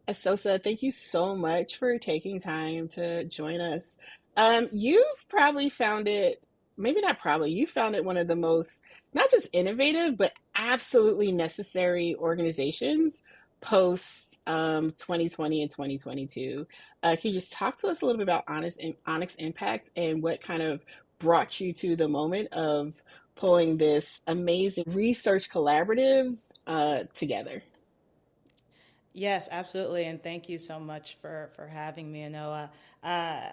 Esosa, thank you so much for taking time to join us. You've probably found it, maybe not probably, you found it one of the most, not just innovative, but absolutely necessary organizations post 2020 and 2022. Can you just talk to us a little bit about Onyx Impact and what kind of brought you to the moment of pulling this amazing research collaborative together? Yes, absolutely, and thank you so much for having me, Anoa. Uh,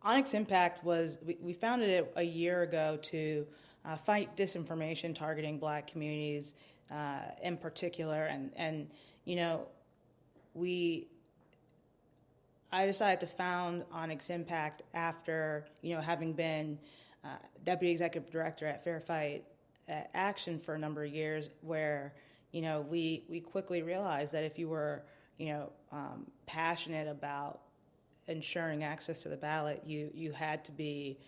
Onyx Impact we founded it a year ago to fight disinformation targeting Black communities in particular, and you know we I decided to found Onyx Impact after having been deputy executive director at Fair Fight Action for a number of years, where we quickly realized that if you were passionate about ensuring access to the ballot, you had to be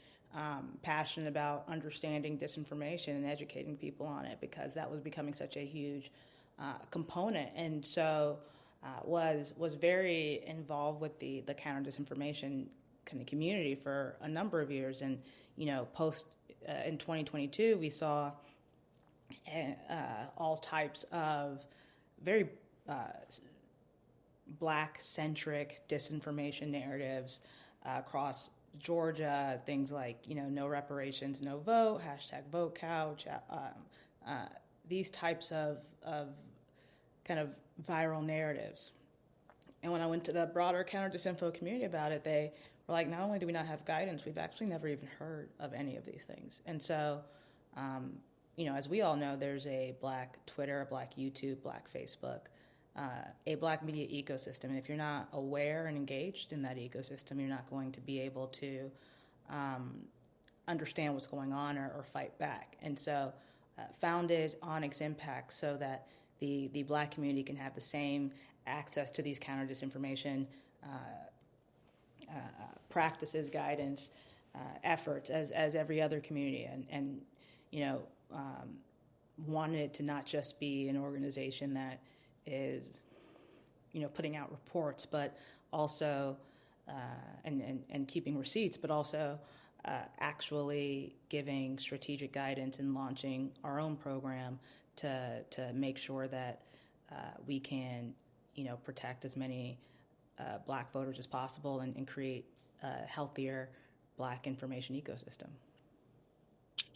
passionate about understanding disinformation and educating people on it, because that was becoming such a huge component. And so was very involved with the counter disinformation kind of community for a number of years. And post in 2022, we saw all types of very Black centric disinformation narratives across Georgia. Things like no reparations, no vote, hashtag vote couch. These types of kind of viral narratives. And when I went to the broader counter disinfo community about it, they were like, not only do we not have guidance, we've actually never even heard of any of these things. And so, as we all know, there's a Black Twitter, a Black YouTube, Black Facebook, a Black media ecosystem. And if you're not aware and engaged in that ecosystem, you're not going to be able to understand what's going on or fight back. And so, founded Onyx Impact so that the Black community can have the same access to these counter disinformation practices, guidance, efforts as every other community, and wanted it to not just be an organization that is putting out reports, but also and keeping receipts, but also actually giving strategic guidance and launching our own program to make sure that we can protect as many Black voters as possible and create a healthier Black information ecosystem.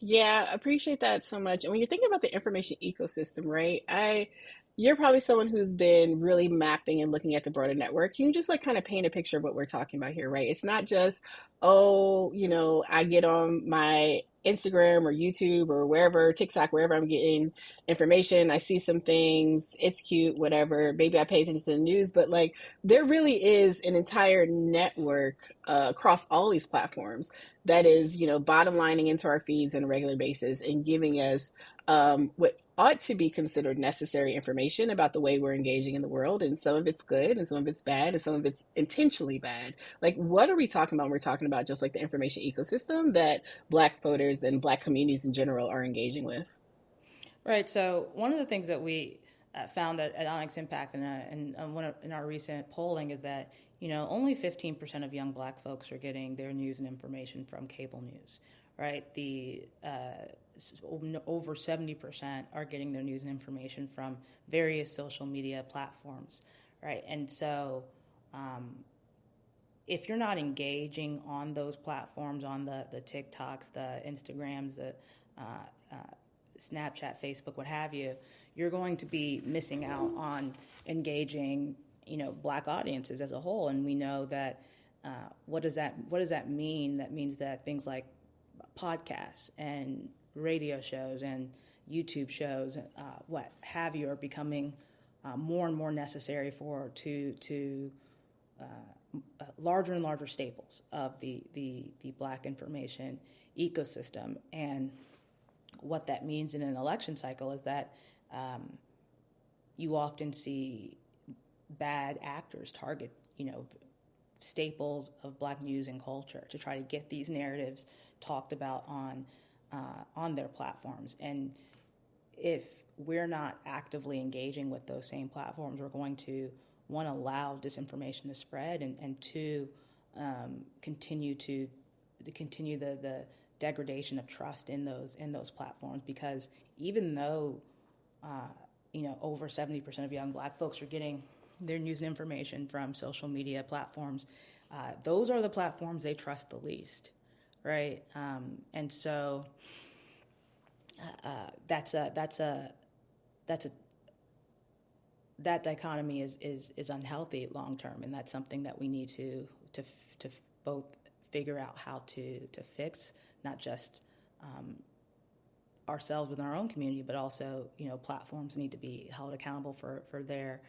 Yeah, I appreciate that so much. And when you're thinking about the information ecosystem, right? You're probably someone who's been really mapping and looking at the broader network. Can you just like kind of paint a picture of what we're talking about here, right? It's not just, oh, I get on my Instagram or YouTube or wherever, TikTok, wherever I'm getting information. I see some things, it's cute, whatever. Maybe I pay attention to the news, but like there really is an entire network across all these platforms that is, bottom lining into our feeds on a regular basis and giving us what ought to be considered necessary information about the way we're engaging in the world. And some of it's good and some of it's bad and some of it's intentionally bad. Like, what are we talking about? We're talking about just like the information ecosystem that Black voters and Black communities in general are engaging with. Right. So one of the things that we found at Onyx Impact in our recent polling is that only 15% of young Black folks are getting their news and information from cable news. Right. The over 70% are getting their news and information from various social media platforms. Right. And so if you're not engaging on those platforms, on the TikToks, the Instagrams, the uh, Snapchat, Facebook, what have you, you're going to be missing out on engaging, Black audiences as a whole. And we know that what does that mean? That means that things like podcasts and radio shows and YouTube shows, what have you, are becoming more and more necessary to larger and larger staples of the Black information ecosystem. And what that means in an election cycle is that you often see bad actors target, staples of Black news and culture to try to get these narratives talked about on their platforms. And if we're not actively engaging with those same platforms, we're going to one, allow disinformation to spread, and two, continue the degradation of trust in those platforms. Because even though over 70% of young Black folks are getting their news and information from social media platforms, those are the platforms they trust the least, right? And so that's a that's a that's a that dichotomy is unhealthy long term, and that's something that we need to both figure out how to fix, not just ourselves within our own community, but also platforms need to be held accountable for their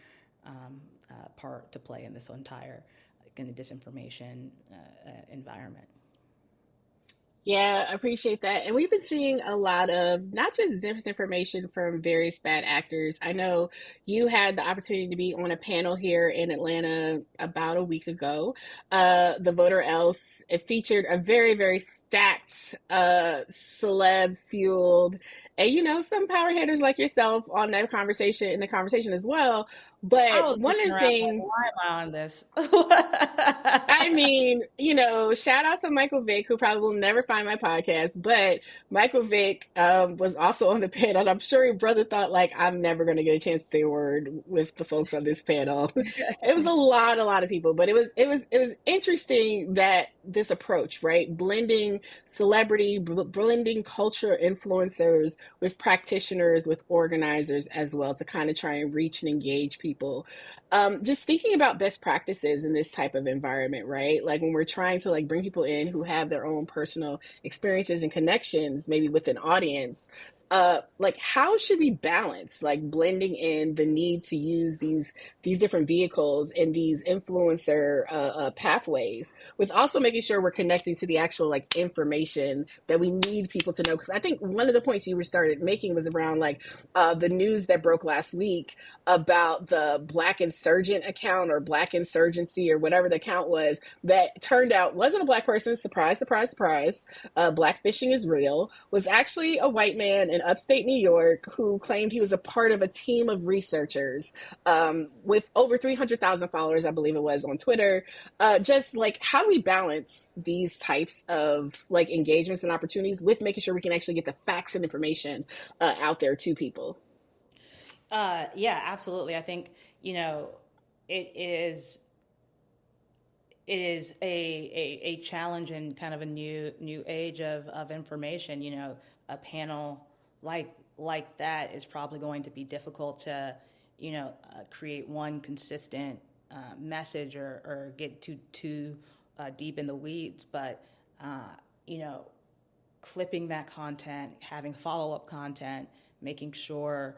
part to play in this entire kind of disinformation environment. Yeah, I appreciate that. And we've been seeing a lot of not just disinformation from various bad actors. I know you had the opportunity to be on a panel here in Atlanta about a week ago. The Voter Else, it featured a very, very stacked, celeb fueled, and some power hitters like yourself on that conversation, in the conversation as well. I But was one looking of the around like, things why am I on this? I mean, shout out to Michael Vick, who probably will never find my podcast, but Michael Vick was also on the panel. And I'm sure your brother thought, like, I'm never going to get a chance to say a word with the folks on this panel. It was a lot of people, but it was interesting that this approach, right? Blending celebrity, blending culture influencers with practitioners, with organizers as well, to kind of try and reach and engage people. Just thinking about best practices in this type of environment, right? Like when we're trying to like bring people in who have their own personal experiences and connections, maybe with an audience. Like how should we balance like blending in the need to use these different vehicles and these influencer pathways with also making sure we're connecting to the actual like information that we need people to know? Because I think one of the points you were started making was around like the news that broke last week about the Black Insurgent account or Black Insurgency or whatever the account was that turned out wasn't a Black person. Surprise, surprise, surprise. Blackfishing is real. Was actually a white man in upstate New York who claimed he was a part of a team of researchers with over 300,000 followers, I believe it was, on Twitter. Just like how do we balance these types of like engagements and opportunities with making sure we can actually get the facts and information out there to people? Yeah, absolutely. I think it is a challenge in kind of a new age of information. A panel like that is probably going to be difficult to create one consistent message or get too deep in the weeds, but you know clipping that content, having follow up content, making sure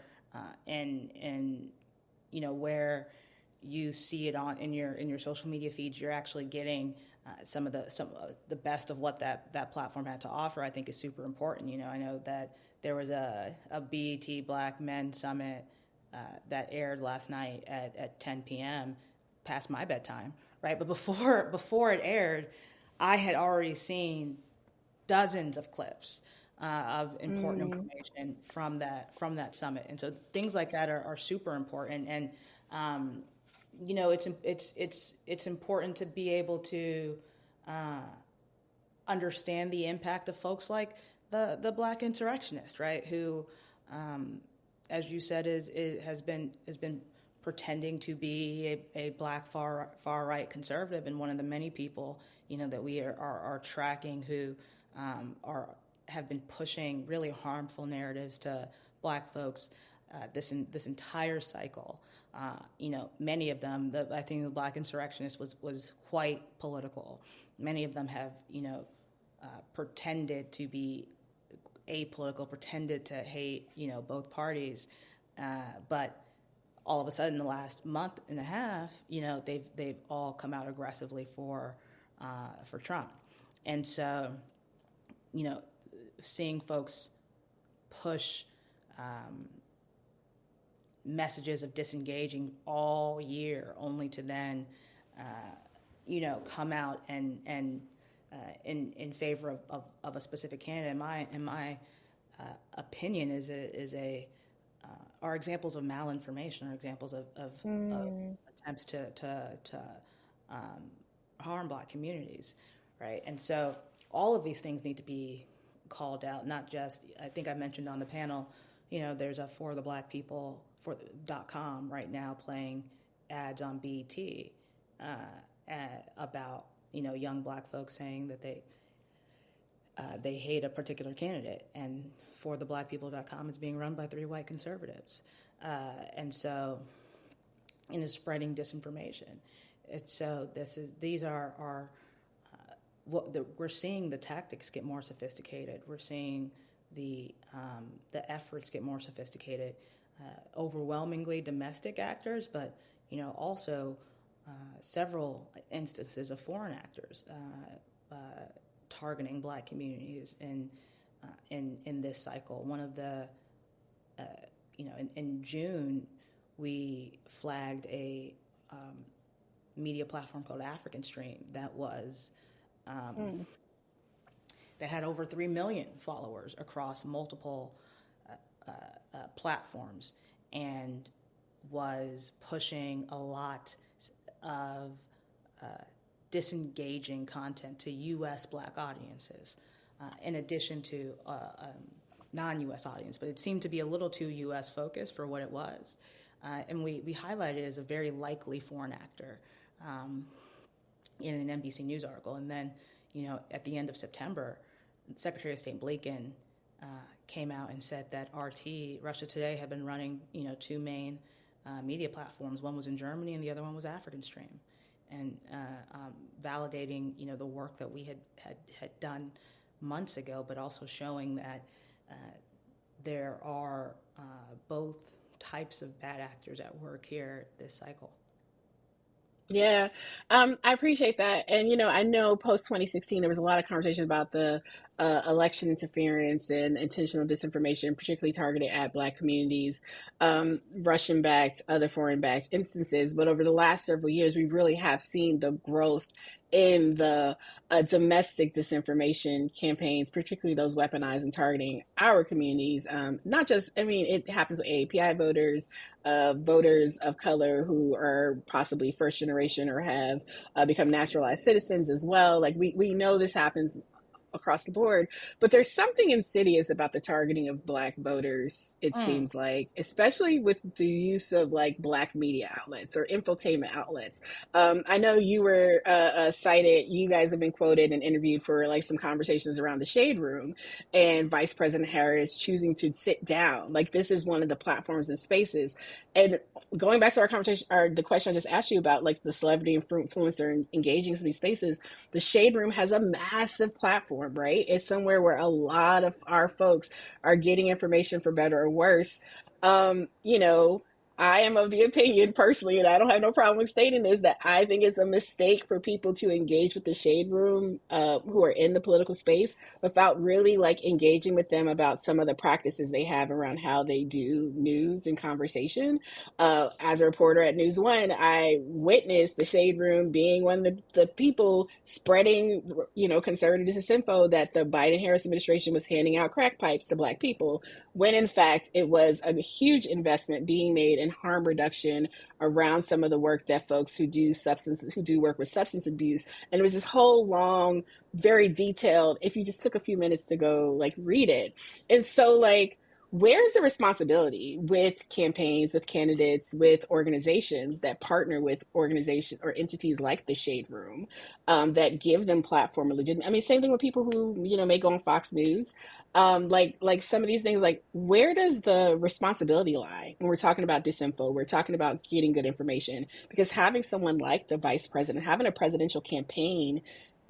and where you see it on in your social media feeds, you're actually getting some of the best of what that platform had to offer. I think is super important. I know that there was a BET Black Men Summit that aired last night at 10 p.m. past my bedtime, right? But before it aired, I had already seen dozens of clips of important Mm. information from that summit, and so things like that are super important. And um, it's important to be able to uh, understand the impact of folks like the Black insurrectionist, right? Who, um, as you said, has been pretending to be a Black far right conservative, and one of the many people that we are tracking who are have been pushing really harmful narratives to Black folks this entire cycle. Many of them, I think the Black insurrectionist was quite political. Many of them have pretended to be apolitical, pretended to hate both parties, but all of a sudden, the last month and a half, they've all come out aggressively for Trump, and so you know, seeing folks push messages of disengaging all year, only to then, come out and in favor of a specific candidate. In my opinion, is a are examples of malinformation, or examples of Mm. attempts to um, harm Black communities, right? And so all of these things need to be called out. Not just, I think I mentioned on the panel, there's a For the Black People .com right now playing ads on BET about young Black folks saying that they hate a particular candidate, and For the Black People.com is being run by 3 white conservatives, and so spreading disinformation. And so these are we're seeing the tactics get more sophisticated. We're seeing the efforts get more sophisticated. Overwhelmingly domestic actors, but also several instances of foreign actors targeting Black communities in this cycle. One of the in June we flagged a media platform called African Stream that was Mm. that had over 3 million followers across multiple platforms, and was pushing a lot of disengaging content to U.S. Black audiences, in addition to non-U.S. audience. But it seemed to be a little too U.S. focused for what it was. And we highlighted it as a very likely foreign actor in an NBC News article. And then, at the end of September, Secretary of State Blinken came out and said that Russia Today, had been running, 2 main media platforms. One was in Germany and the other one was African Stream, and validating, the work that we had done months ago, but also showing that there are both types of bad actors at work here this cycle. Yeah, I appreciate that. And, I know post 2016, there was a lot of conversation about the election interference and intentional disinformation, particularly targeted at Black communities, Russian backed, other foreign backed instances. But over the last several years, we really have seen the growth in the domestic disinformation campaigns, particularly those weaponized and targeting our communities. Not just, I mean, it happens with AAPI voters, voters of color who are possibly first generation or have become naturalized citizens as well. Like we know this happens across the board. But there's something insidious about the targeting of Black voters, it Mm. seems like, especially with the use of like Black media outlets or infotainment outlets. I know you were cited, you guys have been quoted and interviewed for like some conversations around the Shade Room and Vice President Harris choosing to sit down. Like this is one of the platforms and spaces. And going back to our conversation, or the question I just asked you about, like the celebrity and influencer engaging in these spaces, the Shade Room has a massive platform, right? It's somewhere where a lot of our folks are getting information for better or worse. Um, you know, I am of the opinion personally, and I don't have no problem with stating this, that I think it's a mistake for people to engage with the Shade Room who are in the political space without really like engaging with them about some of the practices they have around how they do news and conversation. As a reporter at News One, I witnessed the Shade Room being one of the people spreading, conservative disinfo that the Biden Harris administration was handing out crack pipes to Black people, when in fact it was a huge investment being made in harm reduction around some of the work that folks who do work with substance abuse. And it was this whole long, very detailed, if you just took a few minutes to go like read it. And so like where's the responsibility with campaigns, with candidates, with organizations that partner with organizations or entities like the Shade Room, that give them platform and legitimate? I mean, same thing with people who may go on Fox News. Like some of these things, like where does the responsibility lie when we're talking about disinfo? We're talking about getting good information, because having someone like the vice president, having a presidential campaign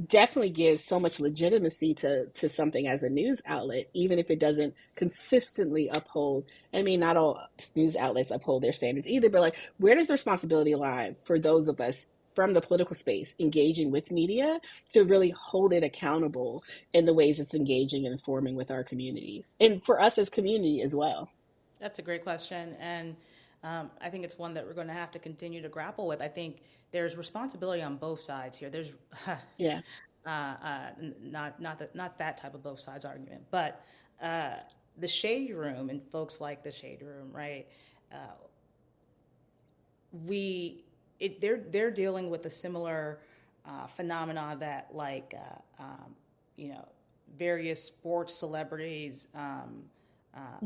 definitely gives so much legitimacy to something as a news outlet, even if it doesn't consistently uphold. I mean, not all news outlets uphold their standards either, but like, where does the responsibility lie for those of us from the political space engaging with media to really hold it accountable in the ways it's engaging and informing with our communities and for us as community as well? That's a great question, and I think it's one that we're going to have to continue to grapple with. I think there's responsibility on both sides here. There's Yeah. not that type of both sides argument, but uh, the Shade Room and folks like the Shade Room, right? Uh, we they're dealing with a similar phenomena that you know, various sports celebrities,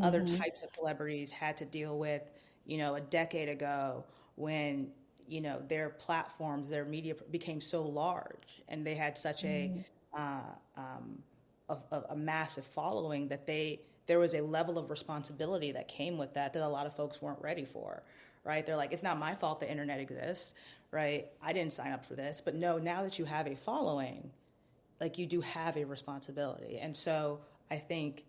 other Mm-hmm. types of celebrities had to deal with, you know, a decade ago when, you know, their platforms, their media became so large and they had such uh, um, a massive following that there was a level of responsibility that came with that a lot of folks weren't ready for, right? They're like, it's not my fault the internet exists, right? I didn't sign up for this, but no, now that you have a following, like you do have a responsibility. And so I think,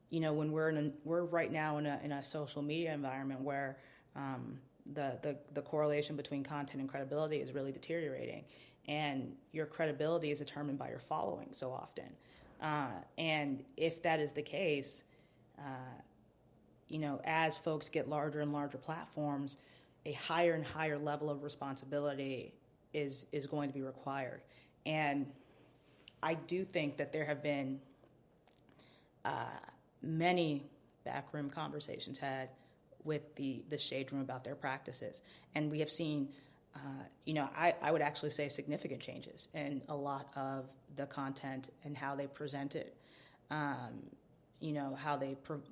you know, when we're right now in a social media environment where the correlation between content and credibility is really deteriorating, and your credibility is determined by your following so often. And if that is the case, you know, as folks get larger and larger platforms, a higher and higher level of responsibility is going to be required. And I do think that there have been many backroom conversations had with the shade room about their practices, and we have seen, you know, I would actually say significant changes in a lot of the content and how they present it. You know, how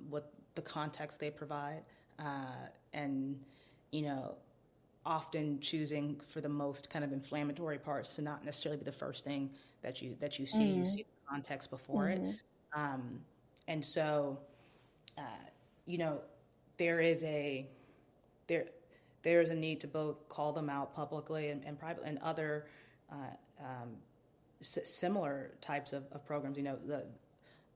what the context they provide, and you know, often choosing for the most kind of inflammatory parts to not necessarily be the first thing that you see. You see the context before it, Mm-hmm. um, and so you know, there is a there there is a need to both call them out publicly and privately, and other uh, um, similar types of programs. You know,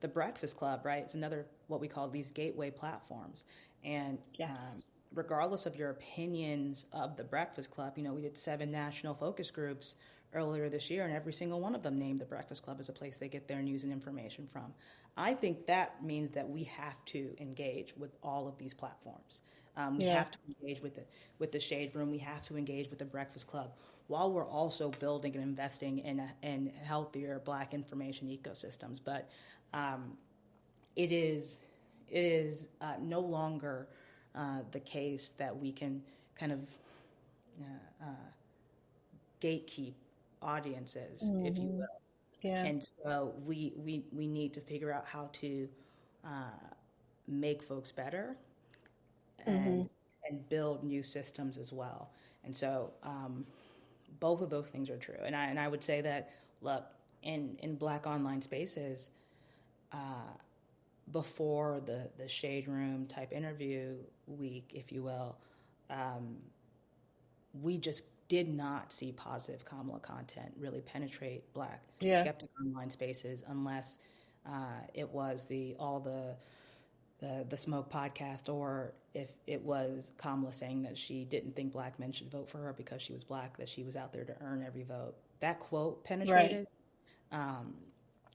the Breakfast Club, right? It's another what we call these gateway platforms, and Yes. regardless of your opinions of the Breakfast Club, you know, we did 7 national focus groups earlier this year, and every single one of them named the Breakfast Club as a place they get their news and information from. I think that means that we have to engage with all of these platforms. We Yeah. have to engage with the Shade Room. We have to engage with the Breakfast Club, while we're also building and investing in healthier Black information ecosystems. But um, it is no longer the case that we can kind of gatekeep audiences, if you Mm-hmm. will. Yeah. And so we need to figure out how to make folks better Mm-hmm. and build new systems as well. And so both of those things are true. And I would say that, look, in Black online spaces, before the shade room type interview week, if you will, we just did not see positive Kamala content really penetrate Black Yeah. skeptic online spaces unless it was the Smoke podcast, or if it was Kamala saying that she didn't think Black men should vote for her because she was Black, that she was out there to earn every vote. That quote Right. penetrated,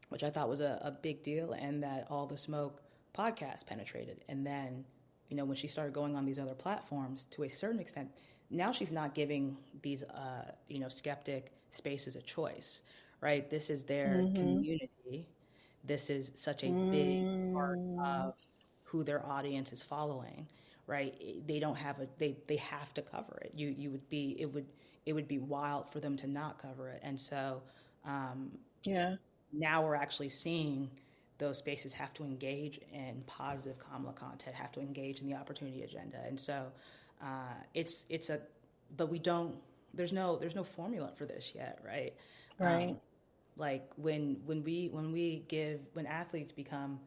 which I thought was a big deal, and that All the Smoke podcast penetrated. And then, you know, when she started going on these other platforms, to a certain extent, now she's not giving these, you know, skeptic spaces a choice, right? This is their Mm-hmm. community. This is such a big part Mm. of who their audience is following, right? They don't have they have to cover it. You would be it would be wild for them to not cover it. And so Yeah. now we're actually seeing those spaces have to engage in positive Kamala content, have to engage in the opportunity agenda, and so it's a, but we don't. There's no formula for this yet, right? Right. Like when athletes become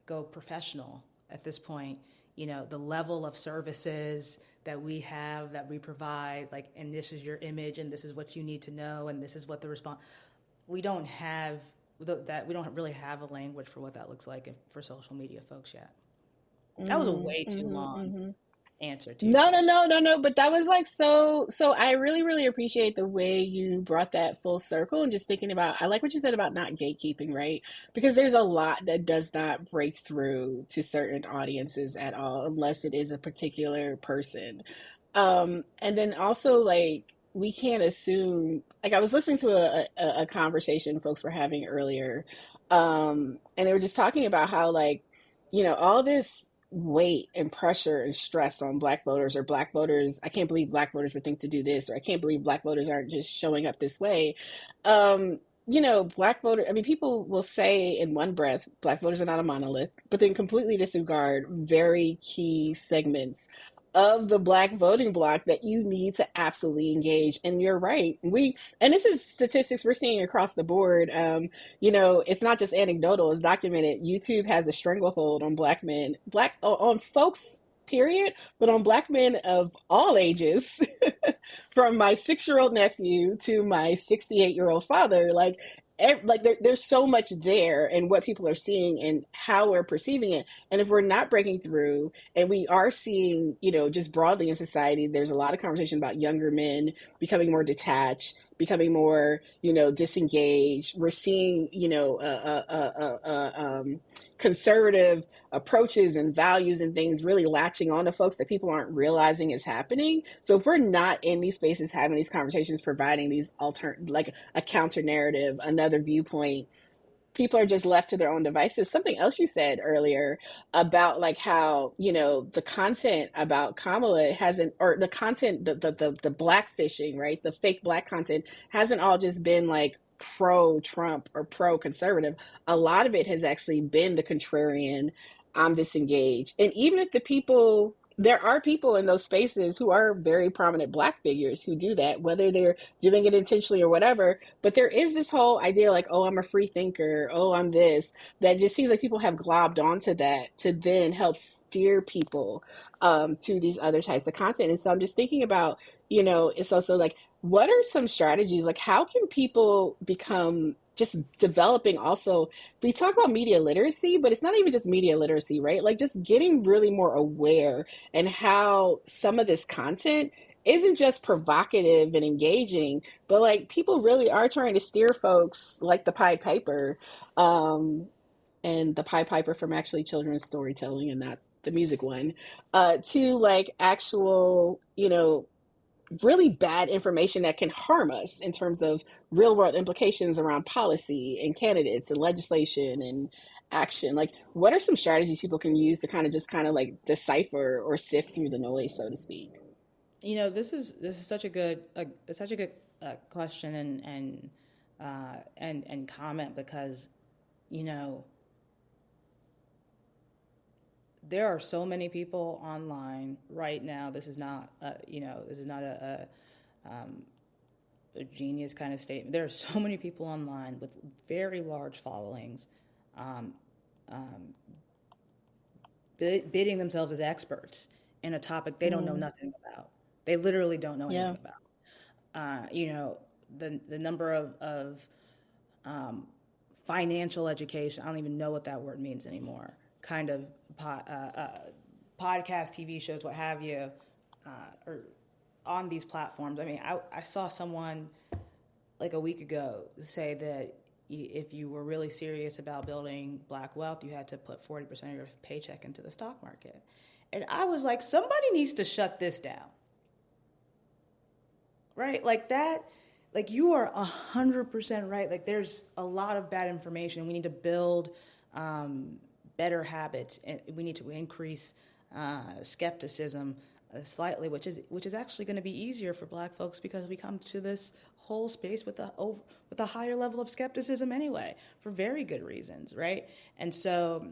go professional at this point, you know, the level of services that we have, that we provide, like, and this is your image and this is what you need to know and this is what the response, we don't have that, we don't really have a language for what that looks like for social media folks yet. That was a Mm-hmm. way too Mm-hmm. long Mm-hmm. answer to your No, no, question. no, no, no. But that was like so I really, really appreciate the way you brought that full circle and just thinking about, I like what you said about not gatekeeping, right? Because there's a lot that does not break through to certain audiences at all unless it is a particular person. And then also like we can't assume, like I was listening to a conversation folks were having earlier, and they were just talking about how like, you know, all this. weight and pressure and stress on black voters, or black voters, I can't believe black voters would think to do this, or I can't believe black voters aren't just showing up this way. um Black voter, I mean, people will say in one breath black voters are not a monolith, but then completely disregard very key segments of the black voting bloc that you need to absolutely engage. And you're right, and this is statistics we're seeing across the board. It's not just anecdotal, it's documented. YouTube has a stranglehold on black men, on folks, period, but on black men of all ages, from my 6-year-old nephew to my 68-year-old father. There's so much there, and what people are seeing and how we're perceiving it. And if we're not breaking through, and we are seeing, just broadly in society, there's a lot of conversation about younger men becoming more detached, becoming more, disengaged. We're seeing, conservative approaches and values and things really latching on to folks that people aren't realizing is happening. So if we're not in these spaces having these conversations, providing these like a counter narrative, another viewpoint, people are just left to their own devices. Something else you said earlier about like how, the content about Kamala hasn't, or the content, the black fishing, right? The fake black content hasn't all just been like pro Trump or pro conservative. A lot of it has actually been the contrarian, I'm disengaged. And even if there are people in those spaces who are very prominent black figures who do that, whether they're doing it intentionally or whatever. But there is this whole idea like, oh, I'm a free thinker, oh, I'm this, that just seems like people have globbed onto that to then help steer people to these other types of content. And so I'm just thinking about, it's also like, what are some strategies? Like, how can people become just developing also? We talk about media literacy, but it's not even just media literacy, right? Like, just getting really more aware, and how some of this content isn't just provocative and engaging, but like people really are trying to steer folks like the Pied Piper, um, and the Pied Piper from actually children's storytelling and not the music one, to like actual, really bad information that can harm us in terms of real world implications around policy and candidates and legislation and action. Like, what are some strategies people can use to kind of like decipher or sift through the noise, so to speak? This is such a good question and comment, because you know there are so many people online right now. This is not a genius kind of statement. There are so many people online with very large followings, um, um, bidding themselves as experts in a topic they don't know Mm, nothing about. They literally don't know yeah. anything about. Uh, you know, the number of um, financial education. I don't even know what that word means anymore. Kind of podcast, TV shows, what have you, or on these platforms. I mean, I saw someone like a week ago say that if you were really serious about building black wealth, you had to put 40% of your paycheck into the stock market. And I was like, somebody needs to shut this down, right? Like that, like you are 100% right. Like there's a lot of bad information. We need to build better habits, and we need to increase skepticism slightly, which is actually going to be easier for Black folks because we come to this whole space with a higher level of skepticism anyway, for very good reasons, right? And so,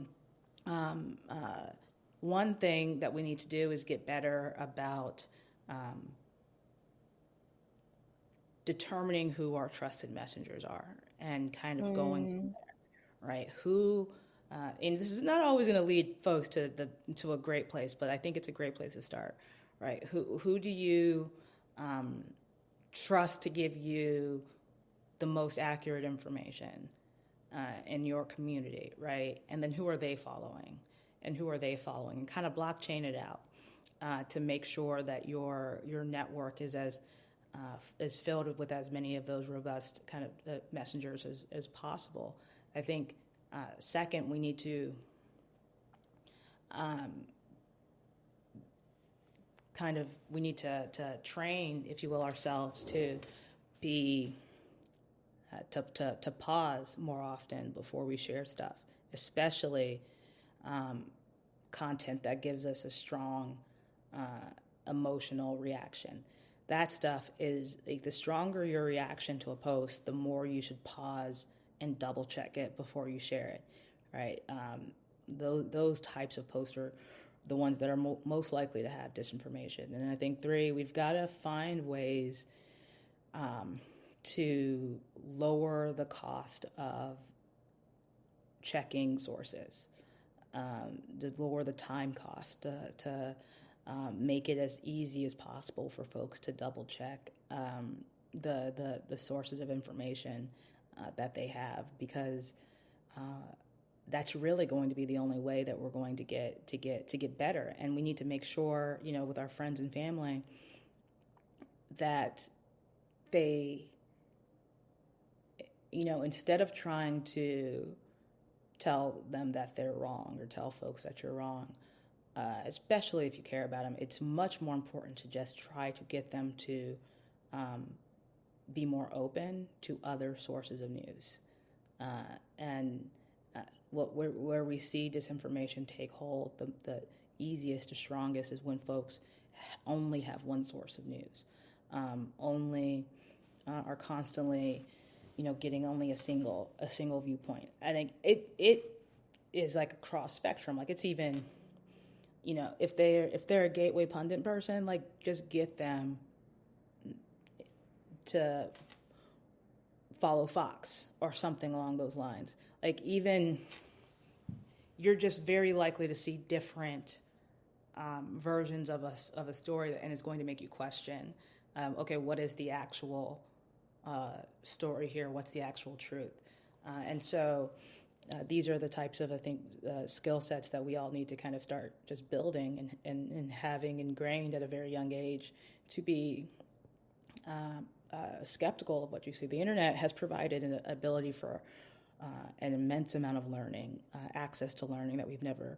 um, uh, one thing that we need to do is get better about um, determining who our trusted messengers are and kind of going from Mm, there, right? And this is not always going to lead folks to a great place, but I think it's a great place to start, right? Who do you um, trust to give you the most accurate information in your community, right? And then who are they following, and who are they following, and kind of blockchain it out to make sure that your network is filled with as many of those robust kind of messengers as possible. I think second, we need to to train, if you will, ourselves to be to pause more often before we share stuff, especially content that gives us a strong emotional reaction. That stuff is like, the stronger your reaction to a post, the more you should pause and double check it before you share it, right? Those types of posts are the ones that are most likely to have disinformation. And I think three, we've got to find ways to lower the cost of checking sources, to lower the time cost, to make it as easy as possible for folks to double check the sources of information that they have, because that's really going to be the only way that we're going to get better. And we need to make sure, with our friends and family, that they, instead of trying to tell them that they're wrong or tell folks that you're wrong, especially if you care about them, it's much more important to just try to get them to be more open to other sources of news. And where we see disinformation take hold, the easiest to strongest is when folks only have one source of news, only are constantly, getting only a single viewpoint. I think it is like across spectrum. Like, it's even, if they're a gateway pundit person, like, just get them to follow Fox or something along those lines. Like, even you're just very likely to see different versions of a story, and it's going to make you question, okay, what is the actual story here? What's the actual truth? And so these are the types of, I think, skill sets that we all need to kind of start just building and having ingrained at a very young age, to be skeptical of what you see. The internet has provided an ability for an immense amount of learning, access to learning that we've never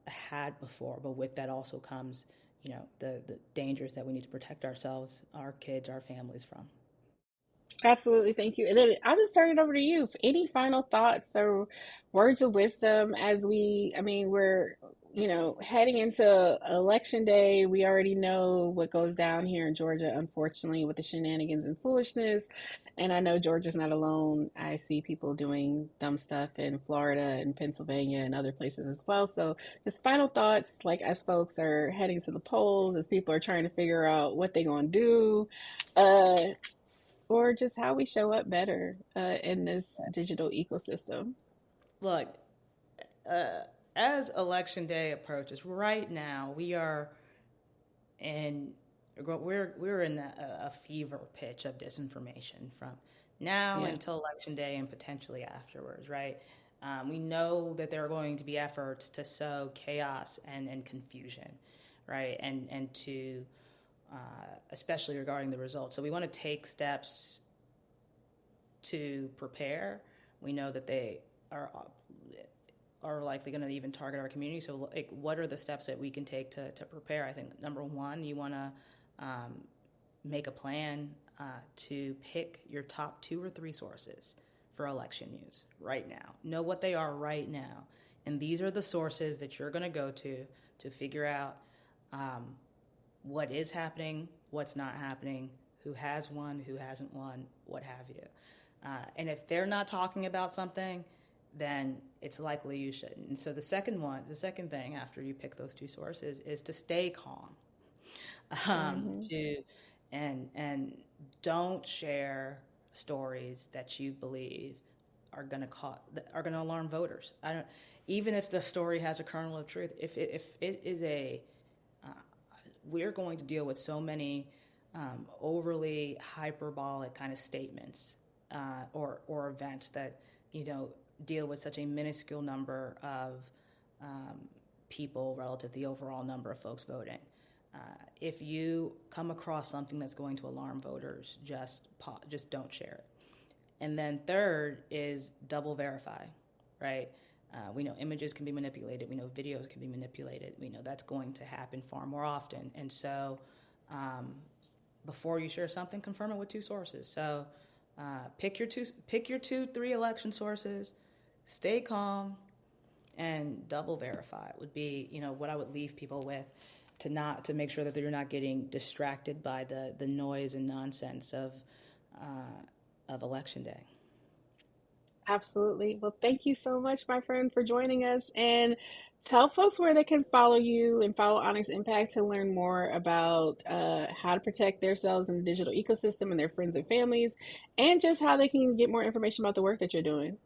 had before. But with that also comes, the dangers that we need to protect ourselves, our kids, our families from. Absolutely, thank you. And then I'll just turn it over to you. Any final thoughts or words of wisdom as we're, heading into election day. We already know what goes down here in Georgia, unfortunately, with the shenanigans and foolishness. And I know Georgia's not alone. I see people doing dumb stuff in Florida and Pennsylvania and other places as well. So just final thoughts, like, as folks are heading to the polls, as people are trying to figure out what they're going to do. Or just how we show up better in this digital ecosystem. Look, uh, as election day approaches, right now we are in we're in a fever pitch of disinformation from now Yeah. until election day and potentially afterwards, right? We know that there are going to be efforts to sow chaos and confusion, right? And to especially regarding the results. So we want to take steps to prepare. We know that they are likely going to even target our community. So, like, what are the steps that we can take to prepare? I think number one, you want to make a plan to pick your top 2 or 3 sources for election news right now. Know what they are right now, and these are the sources that you're going to go to figure out what is happening, what's not happening, who has won, who hasn't won, what have you. And if they're not talking about something, then it's likely you shouldn't. And so the second thing after you pick those 2 sources is to stay calm, Hmm. to and don't share stories that you believe are going to alarm voters. I don't, even if the story has a kernel of truth. If it is we're going to deal with so many overly hyperbolic kind of statements or events that deal with such a minuscule number of people relative to the overall number of folks voting. If you come across something that's going to alarm voters, just don't share it. And then third is double verify, right? We know images can be manipulated. We know videos can be manipulated. We know that's going to happen far more often. And so before you share something, confirm it with 2 sources. So pick your 2, 3 election sources. Stay calm. and double verify would be, what I would leave people with, to make sure that you're not getting distracted by the noise and nonsense of election day. Absolutely. Well, thank you so much, my friend, for joining us. And tell folks where they can follow you and follow Onyx Impact to learn more about how to protect themselves in the digital ecosystem and their friends and families, and just how they can get more information about the work that you're doing.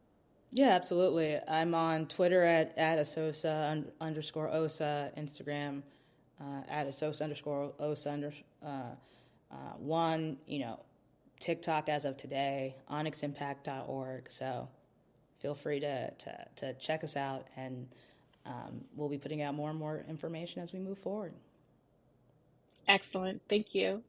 Yeah, absolutely. I'm on Twitter at Esosa underscore Osa, Instagram at Esosa underscore Osa one, TikTok as of today, onyximpact.org. So feel free to check us out, and we'll be putting out more and more information as we move forward. Excellent. Thank you.